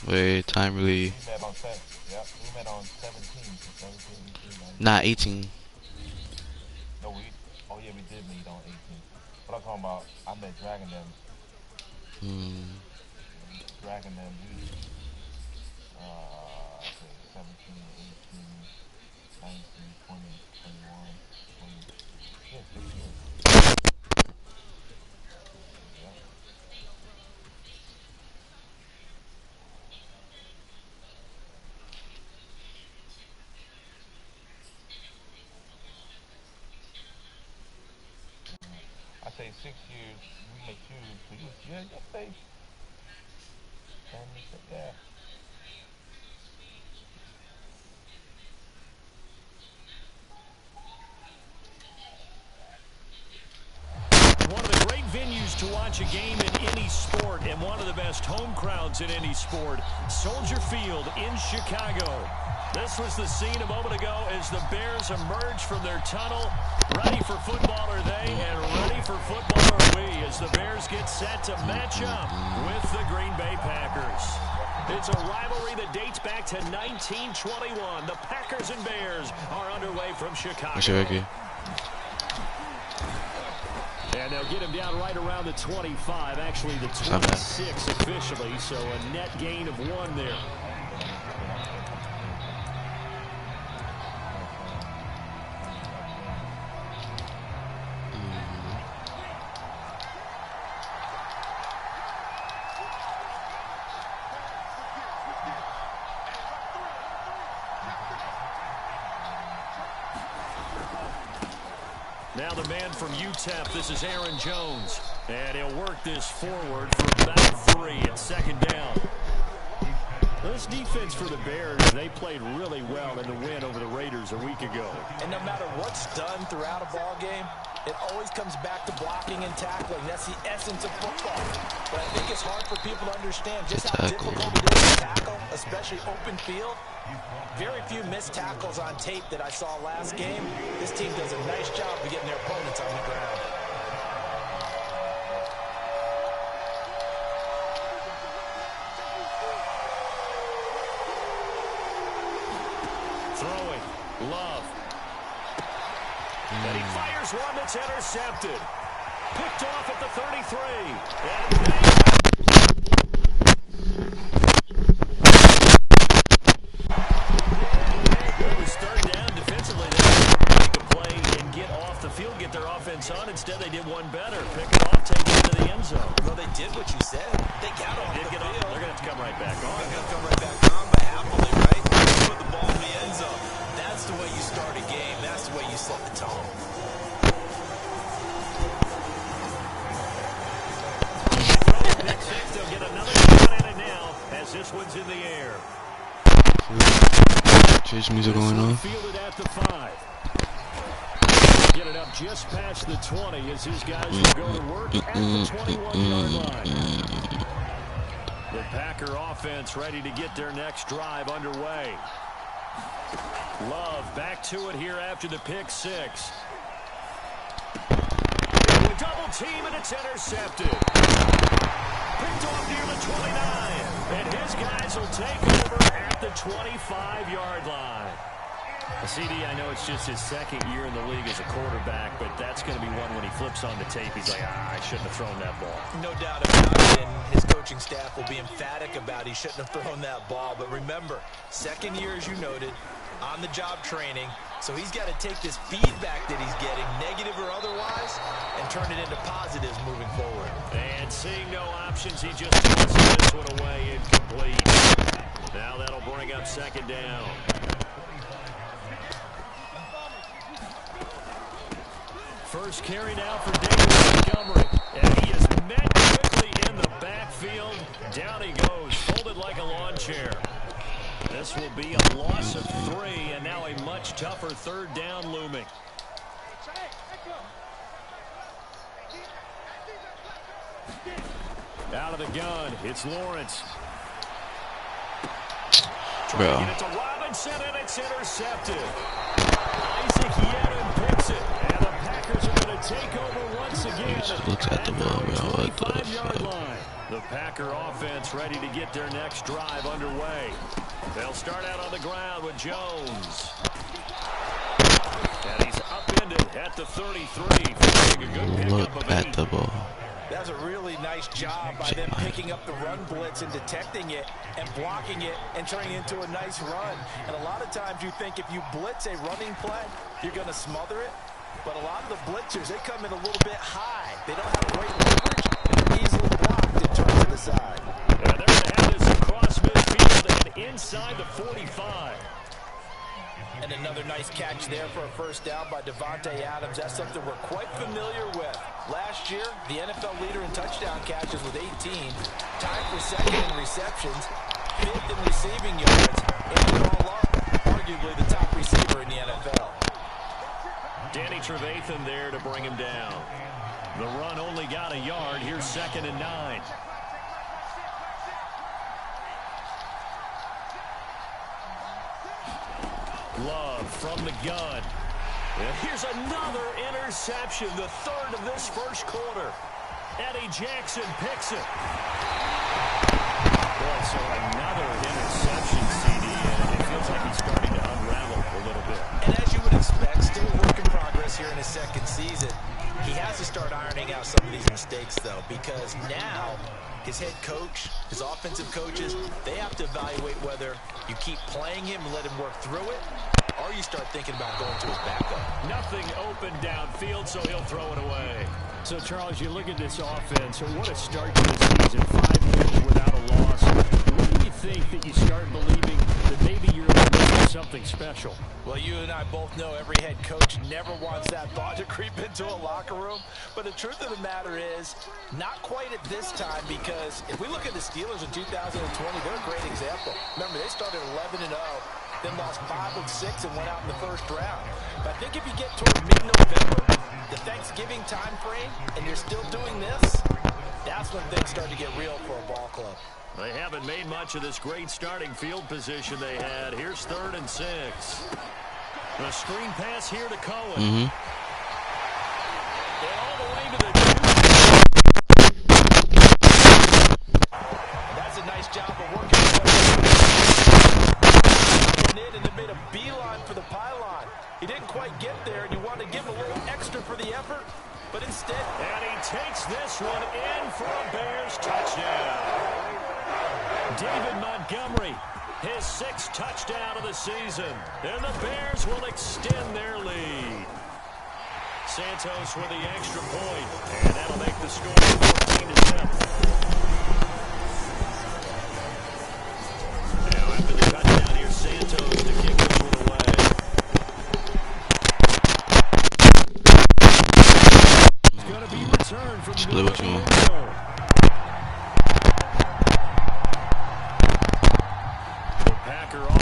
Wait, time really. We met on 10. Yep, we met on 17, 18, 19. Not 18. No, oh yeah, we did meet on 18. But I'm talking about, I met Dragon them. Dragon them, okay, 17, 18, 19, 20, 21, 20. Yeah, 6 years. Yep. I say 6 years, we met you, so you had your face. And yeah. One of the great venues to watch a game in any sport and one of the best home crowds in any sport, Soldier Field in Chicago. This was the scene a moment ago as the Bears emerge from their tunnel. Ready for football are they, and ready for football are we as the Bears get set to match up with the Green Bay Packers. It's a rivalry that dates back to 1921. The Packers and Bears are underway from Chicago. And they'll get him down right around the 25, actually the 26 officially, so a net gain of 1 there. Now the man from UTEP, this is Aaron Jones. And he'll work this forward for about 3 at second down. This defense for the Bears, they played really well in the win over the Raiders a week ago. And no matter what's done throughout a ball game, it always comes back to blocking and tackling. That's the essence of football. But I think it's hard for people to understand just how difficult it is to tackle, especially open field. Very few missed tackles on tape that I saw last game. This team does a nice job of getting their opponents on the ground. Throwing, Love. And he fires one that's intercepted. Picked off at the 33. It was third down defensively. They didn't make a play and get off the field, get their offense on. Instead, they did one better. Pick it off, take it into the end zone. Well, they did what you said. They got off the field. They're going to have to come right back on. They're going to come right back on, but happily, right? Put the ball in the end zone. That's the way you start a game. That's the way you set the tone. Pick six, they'll get another shot at it now as this one's in the air. Chase music going on. Fielded at the 5. Get it up just past the 20 as his guys will go to work at the 21-yard line. The Packer offense ready to get their next drive underway. Love back to it here after the pick 6. The double team and it's intercepted. Picked off near the 29. And his guys will take over at the 25-yard line. CD, I know it's just his second year in the league as a quarterback, but that's going to be one when he flips on the tape. He's like, I shouldn't have thrown that ball. No doubt about it, and his coaching staff will be emphatic about he shouldn't have thrown that ball. But remember, second year, as you noted, on-the-job training, so he's got to take this feedback that he's getting, negative or otherwise, and turn it into positives moving forward. And seeing no options, he just tosses this one away incomplete. Now that'll bring up second down. First carry now for David Montgomery. And he is met quickly in the backfield. Down he goes, folded like a lawn chair. This will be a loss of 3, and now a much tougher third down looming. Out of the gun, it's Lawrence. Trying to get it to Robinson, and it's intercepted. Isaac Yedden picks it, and the Packers are going to take over once again. He just looks at the ball, bro. What the fuck? Line. The Packer offense ready to get their next drive underway. They'll start out on the ground with Jones. And he's upended at the 33. A good Look at the ball. That's a really nice job by them picking up the run blitz and detecting it and blocking it and turning it into a nice run. And a lot of times you think if you blitz a running play, you're going to smother it. But a lot of the blitzers, they come in a little bit high. They don't have great leverage, and they're easily blocked and turned to the side. And they're going to have this across midfield and inside the 45. And another nice catch there for a first down by Davante Adams. That's something we're quite familiar with. Last year, the NFL leader in touchdown catches with 18. Tied for second in receptions, fifth in receiving yards, and all up, arguably the top receiver in the NFL. Danny Trevathan there to bring him down. The run only got a yard. Here's 2nd and 9. Love from the gun. And here's another interception, the third of this first quarter. Eddie Jackson picks it. Boy, so another interception, CD, and it feels like he's starting to unravel a little bit. And as you would expect, still a work in progress here in his second season. He has to start ironing out some of these mistakes, though, because now his head coach, his offensive coaches, they have to evaluate whether you keep playing him and let him work through it, or you start thinking about going to his backup. Nothing open downfield, so he'll throw it away. So, Charles, you look at this offense, what a start to the season, 5 wins without a loss. When do you think that you start believing that maybe you're doing something special? Well, you and I both know every head coach never wants that thought to creep into a locker room. But the truth of the matter is, not quite at this time, because if we look at the Steelers in 2020, they're a great example. Remember, they started 11-0, then lost 5 of 6 and went out in the first round. But I think if you get toward mid-November, the Thanksgiving time frame, and you're still doing this, that's when things start to get real for a ball club. They haven't made much of this great starting field position they had. Here's 3rd and 6. The screen pass here to Cohen. And all the way to the 2. That's a nice job of working. And then made a beeline for the pylon. He didn't quite get there, and you want to give him a little extra for the effort, but instead. And he takes this one in for a Bears touchdown. David Montgomery, his 6th touchdown of the season. And the Bears will extend their lead. Santos with the extra point, and that'll make the score 14-7. Now after the touchdown here, Santos to kick this one away. It's going to be returned from the middle of the end zone.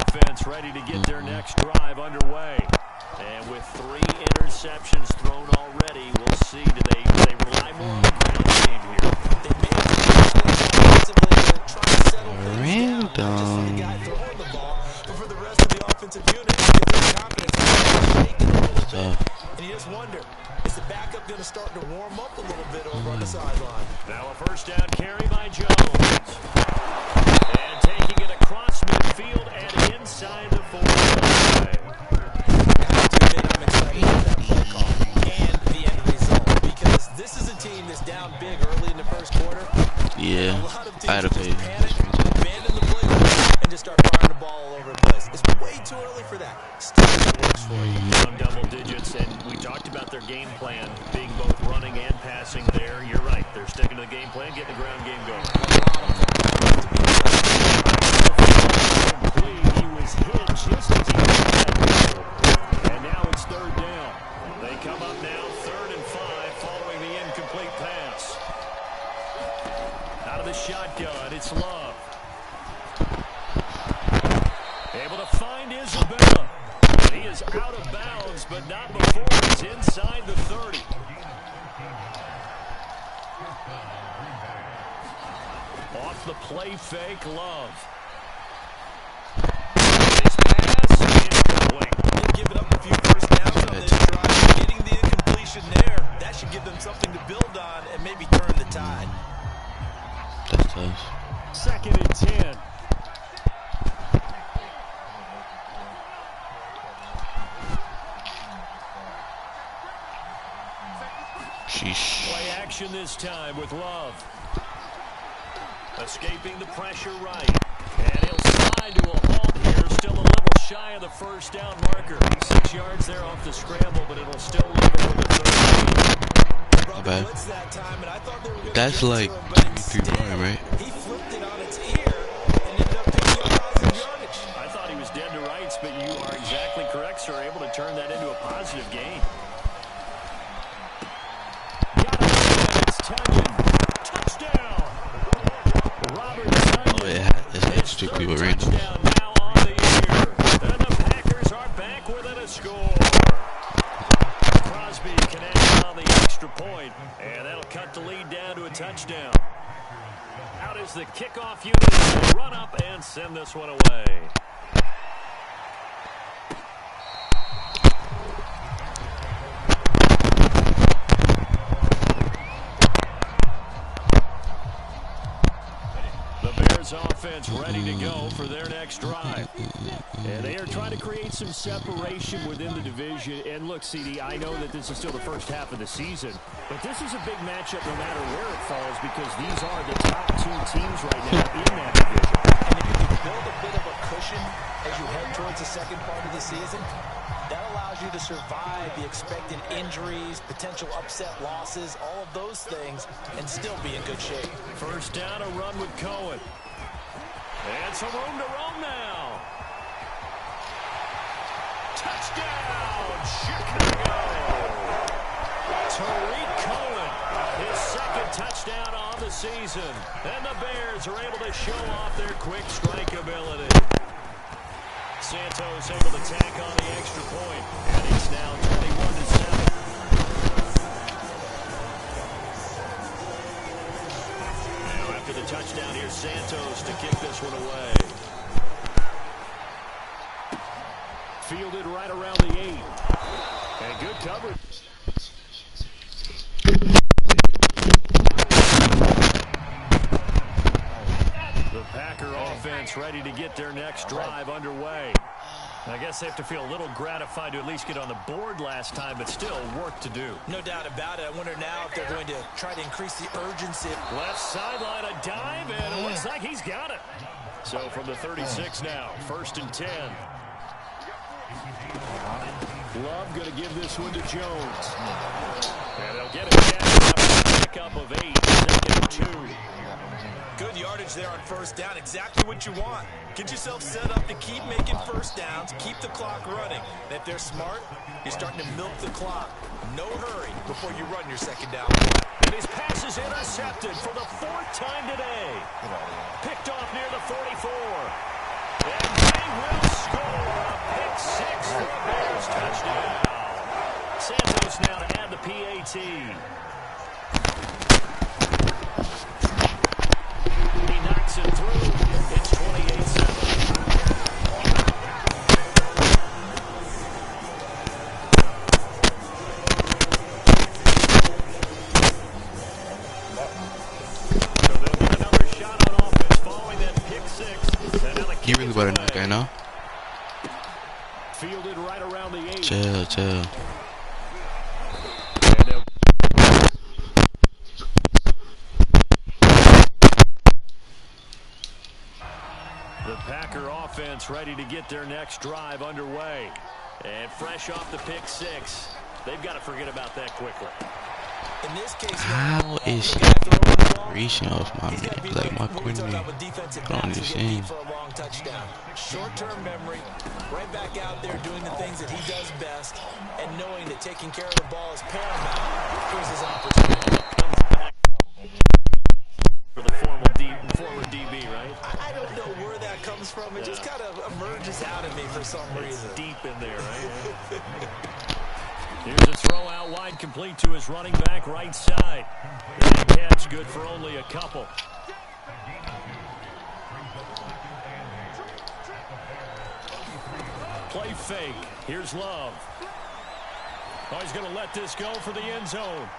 Offense ready to get their next drive underway. And with 3 interceptions thrown already, we'll see, do they rely more on the ground game here? They may have offensively to try to settle things down, just for the guy throwing the ball, but for the rest of the offensive unit, give them confidence. And you just wonder, is the backup going to start to warm up a little bit over on the sideline? Now a first down carry by Jones. And taking it across midfield and inside the 45. I have to admit, I'm excited about that play call and the end result, because this is a team that's down big early in the first quarter. Yeah, A lot of I had teams to just pay. panic, abandon the play, and just start firing the ball all over the place. It's way too early for that. Still, it works for you. Some double digits, and we talked about their game plan being both running and passing there. You're right. They're sticking to the game plan, getting the ground game going. He was hit just as he had. And now it's 3rd down. They come up now 3rd and 5 following the incomplete pass. Out of the shotgun, it's Love. Able to find Isabella. He is out of bounds, but not before he's inside the 30. Off the play fake, Love. His pass incomplete. They'll give it up a few first downs on this drive. Getting the incompletion there, that should give them something to build on and maybe turn the tide. Sheesh. Play action this time with Love. Escaping the pressure right. And he'll slide to a halt here. Still a little shy of the first down marker. 6 yards there off the scramble, but it'll still leave it with a 30. Not bad. That's like 3 right? He flipped it on its ear and ended up picking up positive yardage. I thought he was dead to rights, but you are exactly correct, sir. Able to turn that into a positive gain. Got it. It's Tunyon. Touchdown. Robert Tunyon. Oh yeah, that's strictly what random. Now on the year. And the Packers are back within a score. Crosby connects on the extra point, and that'll cut the lead down to a touchdown. Out is the kickoff unit. They run up and send this one away. Offense ready to go for their next drive. And they are trying to create some separation within the division. And look, CD, I know that this is still the first half of the season, but this is a big matchup no matter where it falls, because these are the top 2 teams right now in that division. And if you can build a bit of a cushion as you head towards the second part of the season, that allows you to survive the expected injuries, potential upset losses, all of those things, and still be in good shape. First down, a run with Cohen. And some room to roam now. Touchdown, Chicago. Tariq Cohen, his second touchdown on the season. And the Bears are able to show off their quick strike ability. Santos able to tack on the extra point. And it's now 21-7. After the touchdown, here's Santos to kick this one away. Fielded right around the 8. And good coverage. The Packer offense ready to get their next drive underway. I guess they have to feel a little gratified to at least get on the board last time, but still work to do. No doubt about it. I wonder now if they're going to try to increase the urgency. Left sideline, a dive, and it looks like he's got it. So from the 36 now, 1st and 10. Love going to give this one to Jones. And they'll get it back after a pickup of 8, 2nd and 2. Good yardage there on first down. Exactly what you want. Get yourself set up to keep making first downs, keep the clock running. And if they're smart, you're starting to milk the clock. No hurry before you run your second down. And his pass is intercepted for the 4th time today. Picked off near the 44. And they will score a pick 6 for a Bears touchdown. Santos now to add the PAT. He knocks it through. It's 28-7. So they'll get another shot on offense following that pick 6. You really better knock that now. Fielded right around the 8. Chill. The Packer offense ready to get their next drive underway. And fresh off the pick 6. They've got to forget about that quickly. In this case, How is he reaching off my man? Like my coordinator. I don't understand. For a long touchdown. Short-term memory, right back out there doing the things that he does best, and knowing that taking care of the ball is paramount. Here's his opportunity. Comes back for the former DB, right? I don't know where that comes from. It just kind of emerges out of me for some reason. Deep in there, right? Here's a throw out wide, complete to his running back right side. And catch good for only a couple. Play fake. Here's Love. Oh, he's going to let this go for the end zone.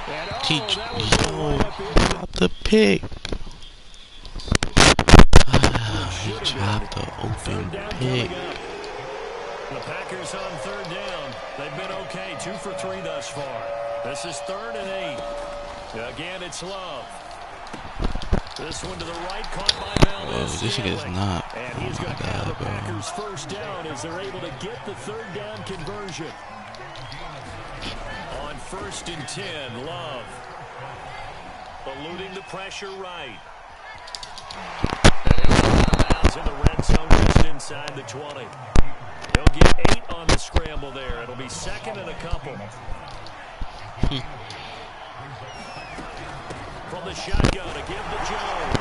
And Drop the pick. Drop the open pick. The Packers on 3rd down. They've been okay, 2 for 3 thus far. This is 3rd and 8. Again, it's Love. This one to the right, caught by Valdez. This shit is not. And he's going to have the Packers first down as they're able to get the 3rd down conversion. On 1st and 10, Love. Eluding the pressure right. And he'll come out in the red zone just inside the 20. He'll get 8 on the scramble there. It'll be 2nd and a couple. From the shotgun to give to Jones.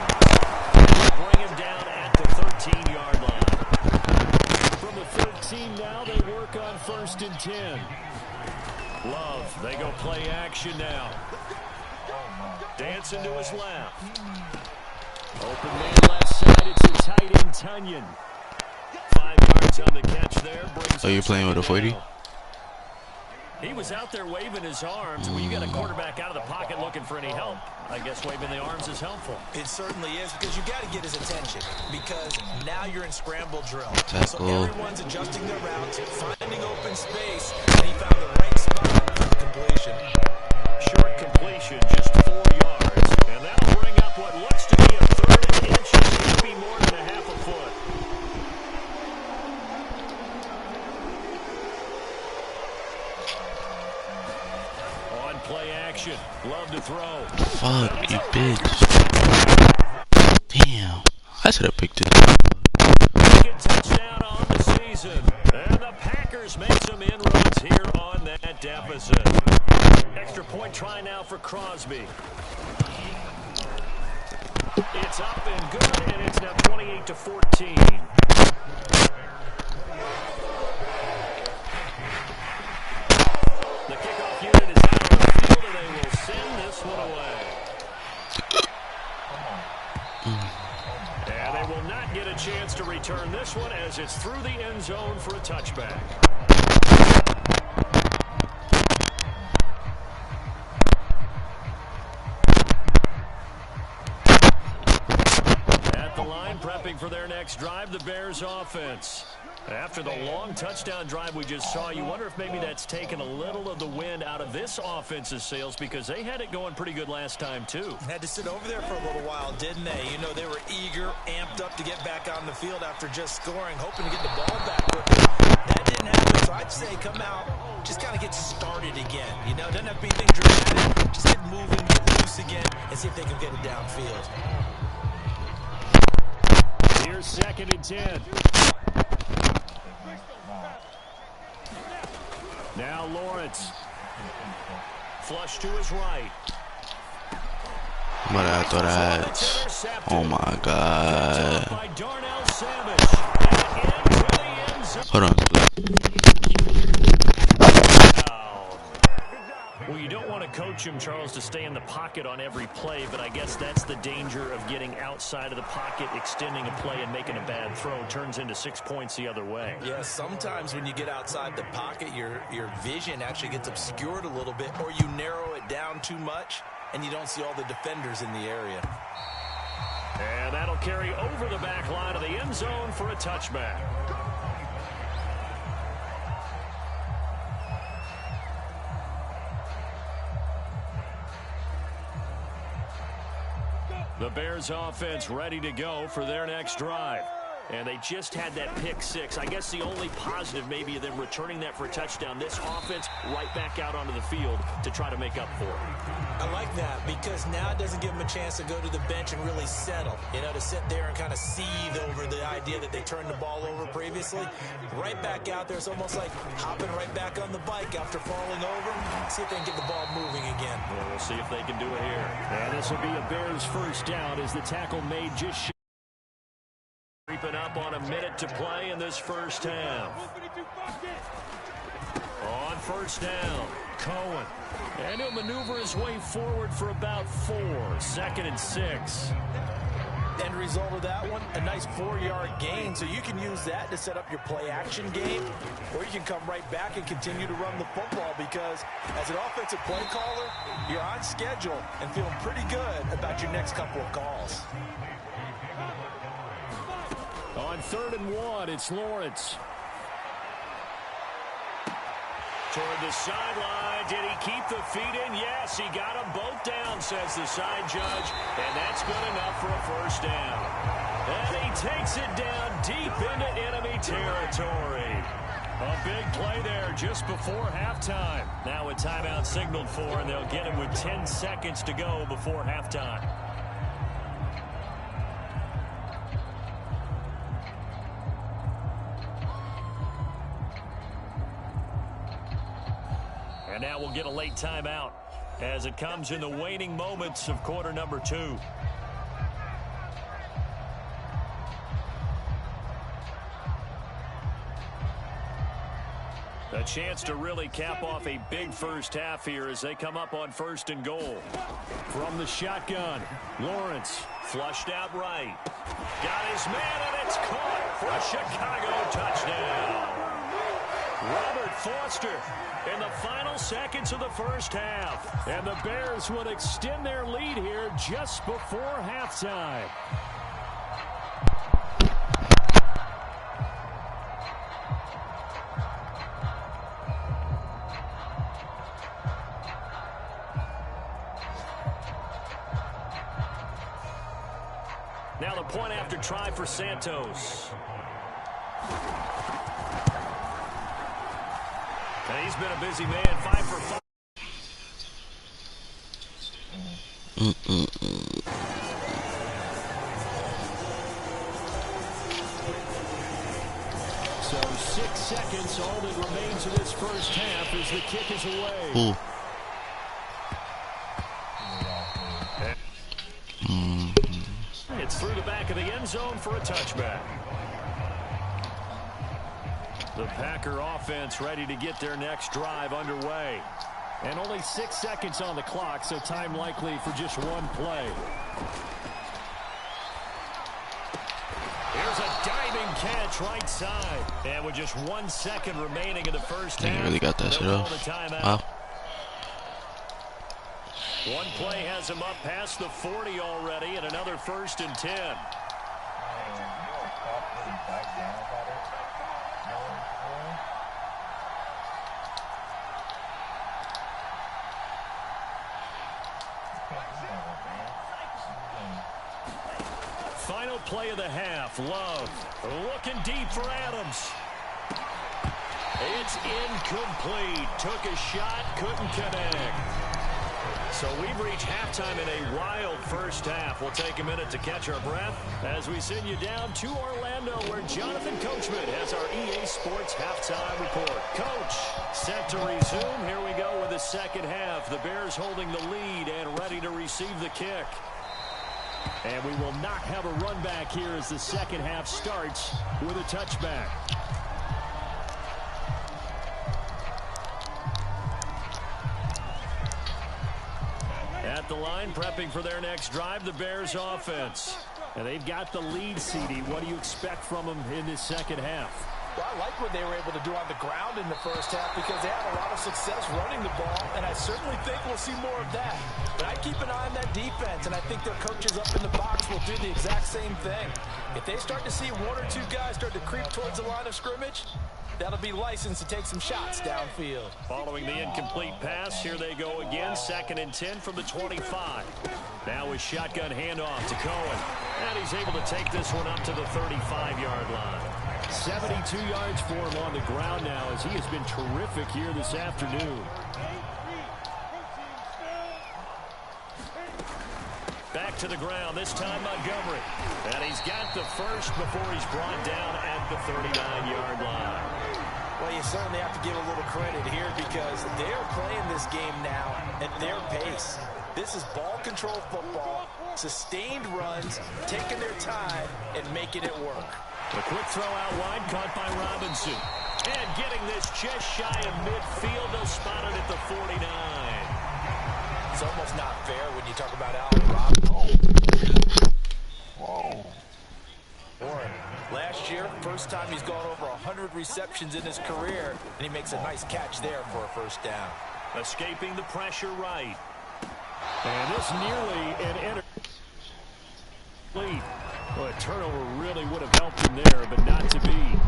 Bring him down at the 13-yard line. From the 13 now, they work on 1st and 10. Love, they go play action now. Dancing to his left. Open man left side, it's a tight end Tunyon. 5 yards on the catch there. Oh, you're playing with a 40? He was out there waving his arms. When you got a quarterback out of the pocket looking for any help, I guess waving the arms is helpful. It certainly is, because you got to get his attention, because now you're in scramble drill. So everyone's adjusting their routes, finding open space, and he found the right spot for completion. Short completion, just 4 yards, and that'll bring up what looks to be a 3rd and inches, maybe more than a half a foot. Play action. Love to throw. Fuck, you bitch. Damn. I should have picked it. Second touchdown on the season. And the Packers make some inroads here on that deficit. Extra point try now for Crosby. It's up and good, and it's now 28-14. The kickoff unit is out on the field, and they will send this one away. And they will not get a chance to return this one as it's through the end zone for a touchback. At the line, prepping for their next drive, the Bears offense. After the long touchdown drive we just saw, you wonder if maybe that's taken a little of the wind out of this offense's sails, because they had it going pretty good last time, too. Had to sit over there for a little while, didn't they? You know, they were eager, amped up to get back on the field after just scoring, hoping to get the ball back quickly. That didn't happen, so I'd say come out, just kind of get started again. You know, doesn't have to be anything dramatic. Just get moving, get loose again, and see if they can get it downfield. Here's 2nd and 10. Now Lawrence. Flush to his right. But I thought I had. Oh my god. Hold on. Well, you don't want to coach him, Charles, to stay in the pocket on every play, but I guess that's the danger of getting outside of the pocket, extending a play, and making a bad throw. Turns into 6 points the other way. Yeah, sometimes when you get outside the pocket, your vision actually gets obscured a little bit, or you narrow it down too much, and you don't see all the defenders in the area. And that'll carry over the back line of the end zone for a touchback. The Bears offense ready to go for their next drive. And they just had that pick 6. I guess the only positive maybe of them returning that for a touchdown. This offense right back out onto the field to try to make up for it. I like that, because now it doesn't give them a chance to go to the bench and really settle. You know, to sit there and kind of seethe over the idea that they turned the ball over previously. Right back out there, it's almost like hopping right back on the bike after falling over. See if they can get the ball moving again. Well, we'll see if they can do it here. And this will be a Bears first down as the tackle made just creeping up on a minute to play in this first half. On first down, Cohen. And he'll maneuver his way forward for about 4. 2nd and 6. End result of that one, a nice 4-yard gain. So you can use that to set up your play-action game, or you can come right back and continue to run the football, because as an offensive play caller, you're on schedule and feeling pretty good about your next couple of calls. On 3rd and 1, it's Lawrence. Toward the sideline. Did he keep the feet in? Yes, he got them both down, says the side judge. And that's good enough for a first down. And he takes it down deep into enemy territory. A big play there just before halftime. Now a timeout signaled for, and they'll get him with 10 seconds to go before halftime. And now we'll get a late timeout as it comes in the waning moments of quarter number 2. A chance to really cap off a big first half here as they come up on 1st and goal. From the shotgun, Lawrence flushed out right. Got his man, and it's caught for a Chicago touchdown. Robert Foster in the final seconds of the first half. And the Bears would extend their lead here just before halftime. Now the point after try for Santos. And he's been a busy man, 5 for 5. So 6 seconds, all that remains of this first half as the kick is away. It's through the back of the end zone for a touchback. The Packer offense ready to get their next drive underway. And only 6 seconds on the clock, so time likely for just one play. Here's a diving catch right side. And with just 1 second remaining in the first half, they really got that shit off. Wow. One play has him up past the 40 already, and another 1st and 10. Final play of the half. Love looking deep for Adams. It's incomplete. Took a shot, couldn't connect. So we've reached halftime in a wild first half. We'll take a minute to catch our breath as we send you down to Orlando, where Jonathan Coachman has our EA Sports halftime report. Coach, set to resume. Here we go with the second half. The Bears holding the lead and ready to receive the kick. And we will not have a run back here as the second half starts with a touchback. At the line, prepping for their next drive, the Bears offense. And they've got the lead, CD. What do you expect from them in this second half? Well, I like what they were able to do on the ground in the first half because they had a lot of success running the ball, and I certainly think we'll see more of that. But I keep an eye on that defense, and I think their coaches up in the box will do the exact same thing. If they start to see 1 or 2 guys start to creep towards the line of scrimmage, that'll be licensed to take some shots downfield. Following the incomplete pass, here they go again. 2nd and 10 from the 25. Now a shotgun handoff to Cohen. And he's able to take this one up to the 35-yard line. 72 yards for him on the ground now as he has been terrific here this afternoon. Back to the ground, this time Montgomery. And he's got the first before he's brought down at the 39-yard line. Well, you certainly have to give a little credit here because they're playing this game now at their pace. This is ball control football, sustained runs, taking their time, and making it work. A quick throw out wide, caught by Robinson. And getting this just shy of midfield, they'll spot it at the 49. It's almost not fair when you talk about Allen Robinson. Whoa. Warren, last year, first time he's gone over 100 receptions in his career, and he makes a nice catch there for a first down. Escaping the pressure right. And this nearly an lead. Well, a turnover really would have helped him there, but not to be.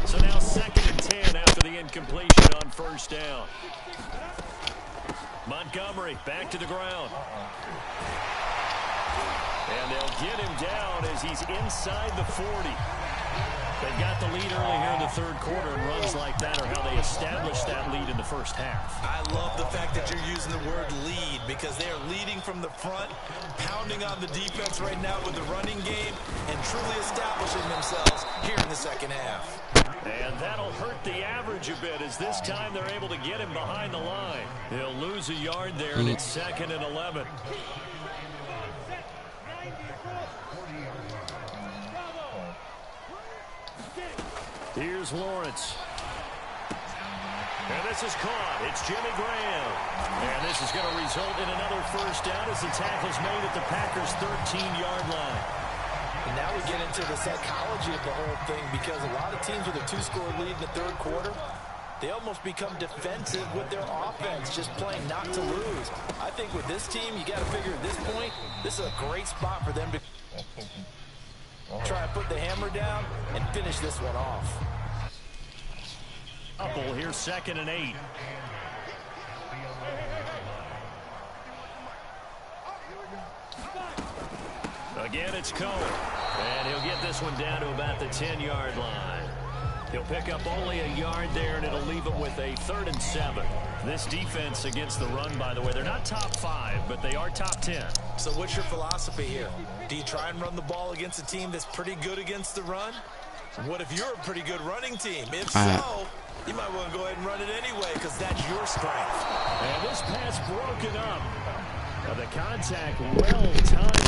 So now 2nd and 10 after the incompletion on first down. Montgomery back to the ground. And they'll get him down as he's inside the 40. They've got the lead early here in the third quarter, and runs like that are how they established that lead in the first half. I love the fact that you're using the word lead, because they are leading from the front, pounding on the defense right now with the running game, and truly establishing themselves here in the second half. And that'll hurt the average a bit, as this time they're able to get him behind the line. He'll lose a yard there, and it's 2nd and 11. Here's Lawrence. And this is caught. It's Jimmy Graham. And this is going to result in another first down as the tackle's made at the Packers' 13-yard line. And now we get into the psychology of the whole thing, because a lot of teams with a 2-score lead in the third quarter, they almost become defensive with their offense, just playing not to lose. I think with this team, you got to figure at this point, this is a great spot for them to try and put the hammer down and finish this one off. Couple here, 2nd and 8. Again, it's Cohen. And he'll get this one down to about the 10-yard line. He'll pick up only a yard there, and it'll leave him with a 3rd and 7. This defense against the run, by the way, they're not top 5, but they are top 10. So what's your philosophy here? Do you try and run the ball against a team that's pretty good against the run? What if you're a pretty good running team? If so, you might want to go ahead and run it anyway, because that's your strength. And this pass broken up. Now the contact well timed.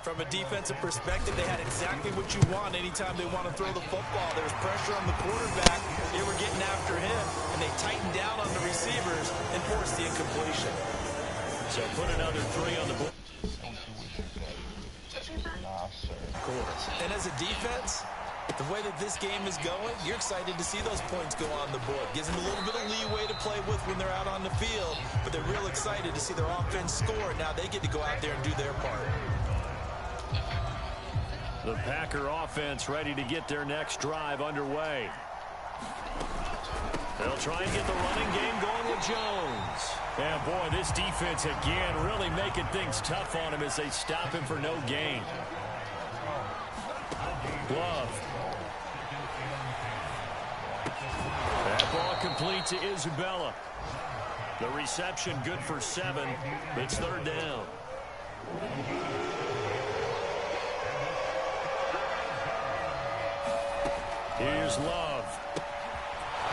From a defensive perspective, they had exactly what you want anytime they want to throw the football. There was pressure on the quarterback. They were getting after him, and they tightened down on the receivers and forced the incompletion. So put another 3 on the board. And as a defense, the way that this game is going, you're excited to see those points go on the board. Gives them a little bit of leeway to play with when they're out on the field, but they're real excited to see their offense score. Now they get to go out there and do their part. The Packer offense ready to get their next drive underway. They'll try and get the running game going with Jones. And boy, this defense again really making things tough on him as they stop him for no gain. Glove. That ball complete to Isabella. The reception good for 7. It's 3rd down. Here's Love.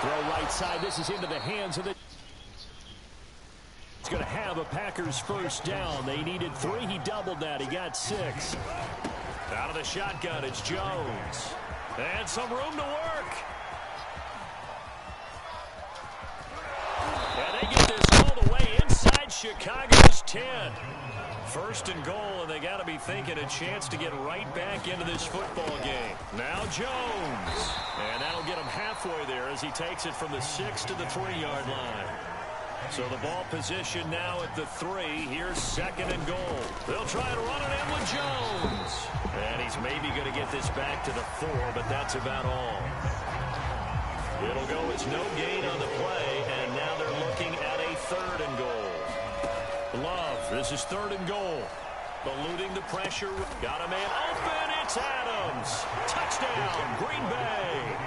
Throw right side. This is into the hands of the... It's going to have a Packers first down. They needed 3. He doubled that. He got 6. Out of the shotgun, it's Jones. And some room to work. And they get this all the way inside Chicago's 10. 1st and goal, and they got to be thinking a chance to get right back into this football game. Now Jones. And that'll get him halfway there as he takes it from the 6 to the 3-yard line. So the ball position now at the 3. Here's 2nd and goal. They'll try to run it in with Jones. And he's maybe going to get this back to the 4, but that's about all. It'll go as no gain on the play, and now they're looking at a 3rd and goal. Love, this is 3rd and goal. Eluding the pressure. Got a man open. It's Adams. Touchdown, Green Bay.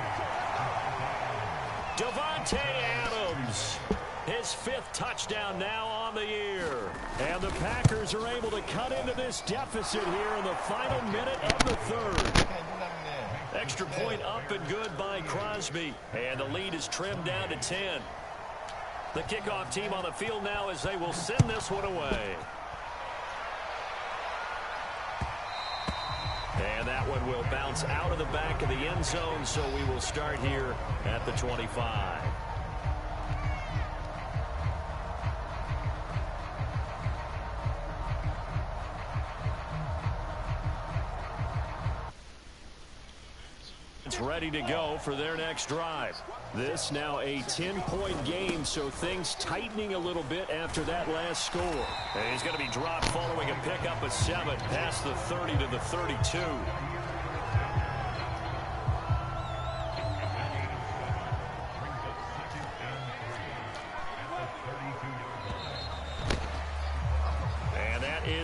Devontae Adams. His 5th touchdown now on the year. And the Packers are able to cut into this deficit here in the final minute of the 3rd. Extra point up and good by Crosby. And the lead is trimmed down to 10. The kickoff team on the field now as they will send this one away. And that one will bounce out of the back of the end zone, so we will start here at the 25. Ready to go for their next drive. This now a 10-point game, so things tightening a little bit after that last score. And he's going to be dropped following a pickup of 7 past the 30 to the 32.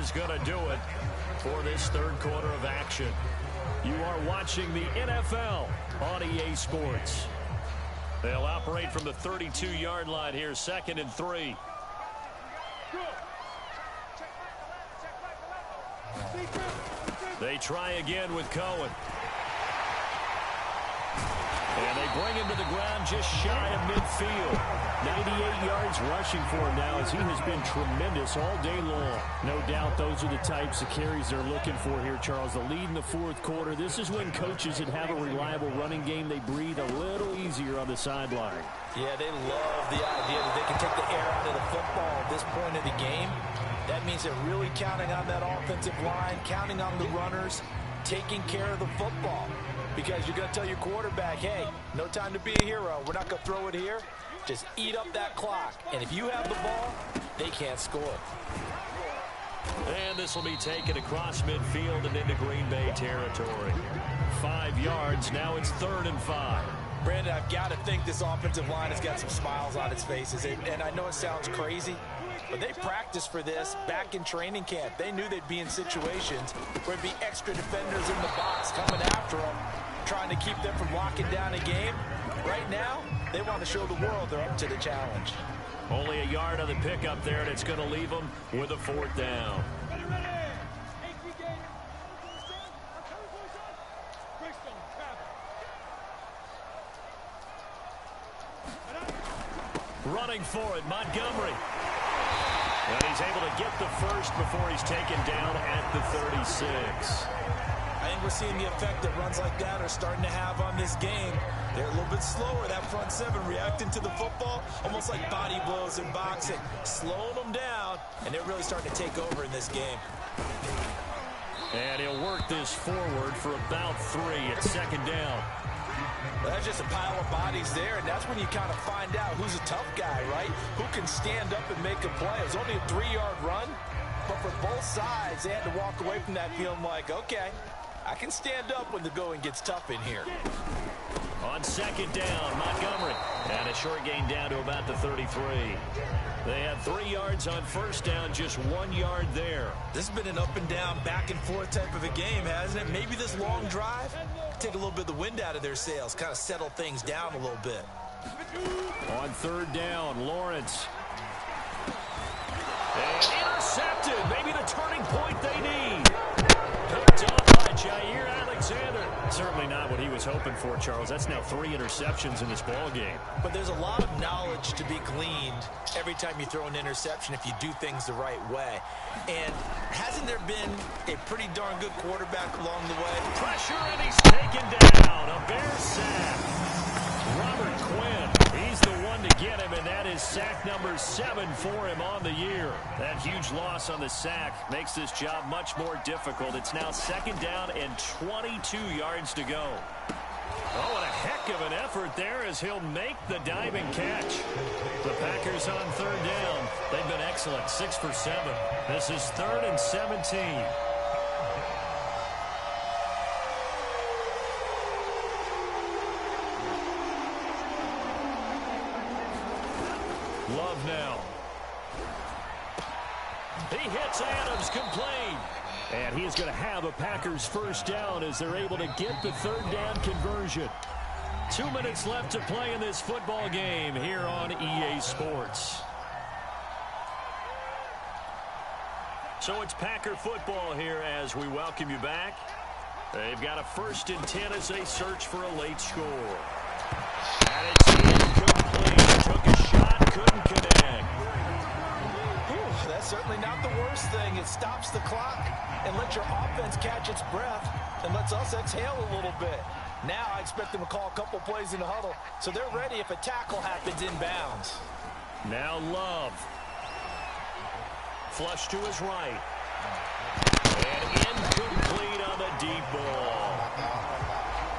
is going to do it for this third quarter of action. You are watching the NFL on EA Sports. They'll operate from the 32-yard line here, 2nd and 3. They try again with Cohen. And they bring him to the ground just shy of midfield. 98 yards rushing for him now as he has been tremendous all day long. No doubt those are the types of carries they're looking for here, Charles. The lead in the fourth quarter. This is when coaches that have a reliable running game, they breathe a little easier on the sideline. Yeah, they love the idea that they can take the air out of the football at this point of the game. That means they're really counting on that offensive line, counting on the runners, taking care of the football. Because you're going to tell your quarterback, hey, no time to be a hero. We're not going to throw it here. Just eat up that clock. And if you have the ball, they can't score. And this will be taken across midfield and into Green Bay territory. 5 yards. Now it's 3rd and 5. Brandon, I've got to think this offensive line has got some smiles on its faces. And I know it sounds crazy, but they practiced for this back in training camp. They knew they'd be in situations where there'd be extra defenders in the box coming after them, trying to keep them from locking down a game. Right now, they want to show the world they're up to the challenge. Only a yard on the pickup there, and it's going to leave them with a 4th down. Running for it, Montgomery. And he's able to get the first before he's taken down at the 36. I think we're seeing the effect that runs like that are starting to have on this game. They're a little bit slower, that front seven, reacting to the football, almost like body blows in boxing, slowing them down, and they're really starting to take over in this game. And he'll work this forward for about 3 at 2nd down. Well, that's just a pile of bodies there, and that's when you kind of find out who's a tough guy, right? Who can stand up and make a play. It was only a 3-yard run, but for both sides, they had to walk away from that feeling like, okay, I can stand up when the going gets tough in here. On 2nd down, Montgomery. And a short gain down to about the 33. They had 3 yards on 1st down, just 1 yard there. This has been an up and down, back and forth type of a game, hasn't it? Maybe this long drive, take a little bit of the wind out of their sails, kind of settle things down a little bit. On 3rd down, Lawrence. And intercepted. Maybe the turning point they need. Picked up by Jair Alexander. Certainly not what he was hoping for, Charles. That's now 3 interceptions in this ball game. But there's a lot of knowledge to be gleaned every time you throw an interception if you do things the right way. And hasn't there been a pretty darn good quarterback along the way? Pressure, and he's taken down. A Bear sack. Robert Quinn, he's the one to get him, and that is sack number 7 for him on the year. That huge loss on the sack makes this job much more difficult. It's now 2nd down and 22 yards to go. Oh, and a heck of an effort there as he'll make the diving catch. The Packers on 3rd down. They've been excellent, 6 for 7. This is 3rd and 17. Love now. He hits Adams, complete. And he is going to have a Packers 1st down as they're able to get the 3rd down conversion. 2 minutes left to play in this football game here on EA Sports. So it's Packer football here as we welcome you back. They've got a 1st and 10 as they search for a late score. And it's incomplete. Took a shot, couldn't connect. Whew, that's certainly not the worst thing. It stops the clock and lets your offense catch its breath and lets us exhale a little bit. Now I expect them to call a couple plays in the huddle, so they're ready if a tackle happens inbounds. Now Love. Flush to his right. And incomplete on the deep ball.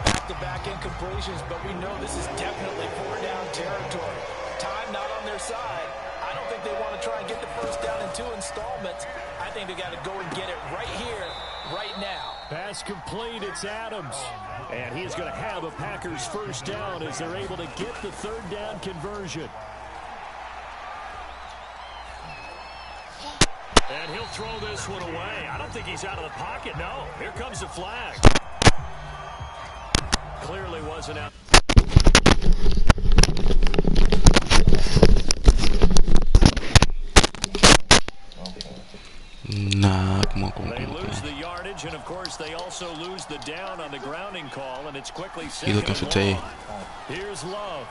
Back-to-back incompletions, but we know this is definitely 4-down territory. Time not on their side. I don't think they want to try and get the 1st down in 2 installments. I think they got to go and get it right here, right now. Pass complete, it's Adams. And he is going to have a Packers 1st down as they're able to get the 3rd down conversion. And he'll throw this one away. I don't think he's out of the pocket. No, here comes the flag. Clearly wasn't out. Nah, come on. They lose the yardage, and of course they also lose the down on the grounding call, and it's quickly He second looking for and Tay. long. Here's Love.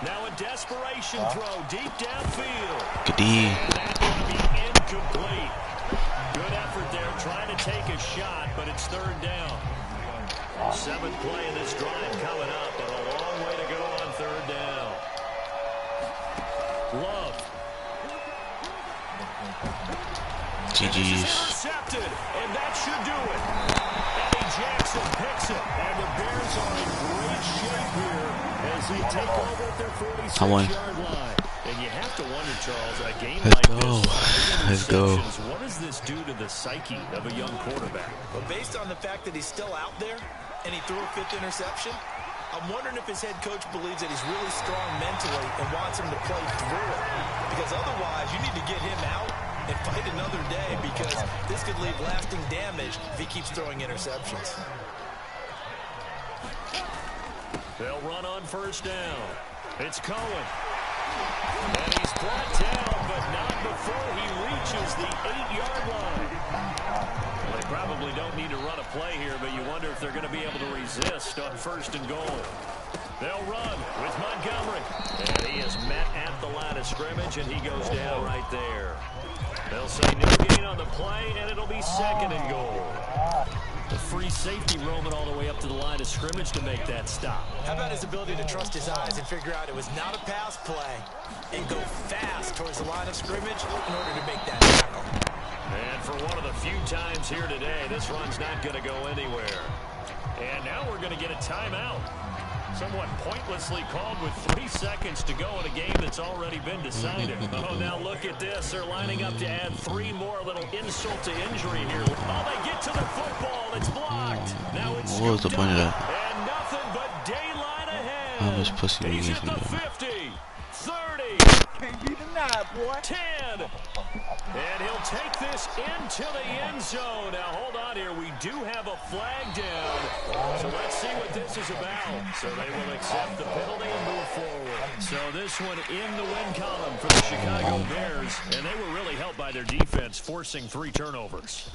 Now a desperation throw deep downfield. Good D. And that's going to be incomplete. Good effort there, trying to take a shot, but it's third down. 7th play in this drive coming up, but a long way to go on third down. Love. GG's. Intercepted, and that should do it. Eddie Jackson picks it, and the Bears are in great shape here as they take over at their 46-yard line. And you have to wonder, Charles, a game like this, Let's go. What does this do to the psyche of a young quarterback? But based on the fact that he's still out there and he threw a 5th interception, I'm wondering if his head coach believes that he's really strong mentally and wants him to play through it. Because otherwise, you need to get him out and fight another day, because this could leave lasting damage if he keeps throwing interceptions. They'll run on first down. It's Cohen. And he's brought down, but not before he reaches the 8-yard line. Well, they probably don't need to run a play here, but you wonder if they're going to be able to resist on first and goal. They'll run with Montgomery. And he is met at the line of scrimmage, and he goes down right there. They'll say no gain on the play, and it'll be second and goal. The free safety roaming all the way up to the line of scrimmage to make that stop. How about his ability to trust his eyes and figure out it was not a pass play and go fast towards the line of scrimmage in order to make that tackle. And for one of the few times here today, this run's not going to go anywhere. And now we're going to get a timeout. Somewhat pointlessly called with 3 seconds to go in a game that's already been decided. Oh, now look at this. They're lining up to add 3 more, little insult to injury here. Oh, they get to the football. It's blocked. Now it's What was the point of that? And nothing but daylight ahead. How much pussy He's is at the he? 50, 30, Can't be denied, boy. 10. And he'll take this into the end zone. Now, hold on here. We do have a flag down. So let's see what this is about. So they will accept the penalty and move forward. So this one in the win column for the Chicago Bears. And they were really helped by their defense, forcing 3 turnovers.